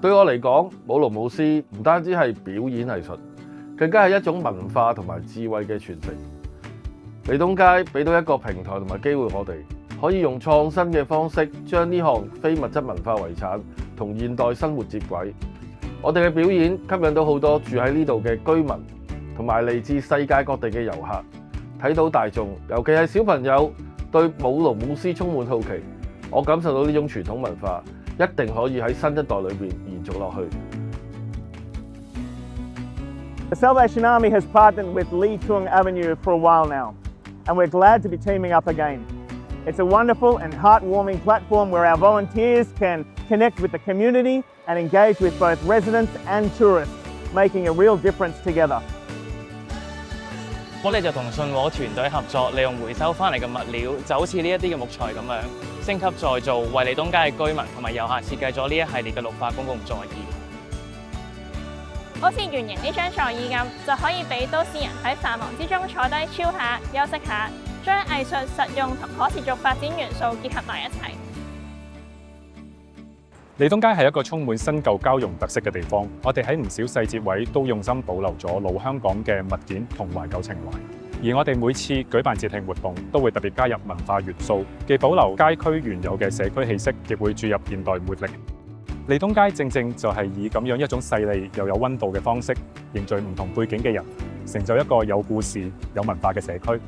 對我嚟講，舞龍舞獅唔單止係表演藝術，更加係一種文化同埋智慧嘅傳承。利東街俾到一個平台同埋機會我哋，可以用創新嘅方式將呢項非物質文化遺產同現代生活接軌。我哋嘅表演吸引到好多住喺呢度嘅居民，同埋嚟自世界各地嘅遊客。睇到大眾，尤其係小朋友對舞龍舞獅充滿好奇，我感受到呢種傳統文化一定可以喺新一代裏邊延續落去。The Salvation Army has partnered with Lee Chung Avenue for a while now, and we're glad to be teaming up again. It's a wonderful and heartwarming platform where our volunteers can connect with the community and engage with both residents and tourists, making a real difference together. 我哋就同信和團隊合作，利用回收翻嚟嘅物料，就好似呢一啲嘅木材咁樣，升級再造，為利東街嘅居民同埋遊客設計咗呢一系列嘅綠化公共座椅。好似圓形呢張座椅咁，就可以俾都市人喺繁忙之中坐低超下、休息下，將藝術、實用同可持續發展元素結合埋一齊。利東街係一個充滿新舊交融特色嘅地方，我哋喺唔少細節位都用心保留咗老香港嘅物件同懷舊情懷。而我哋每次舉辦節慶活動，都會特別加入文化元素，既保留街區原有嘅社區氣息，亦會注入現代活力。利東街正正就係以咁樣一種細膩又有溫度嘅方式，凝聚唔同背景嘅人，成就一個有故事、有文化嘅社區。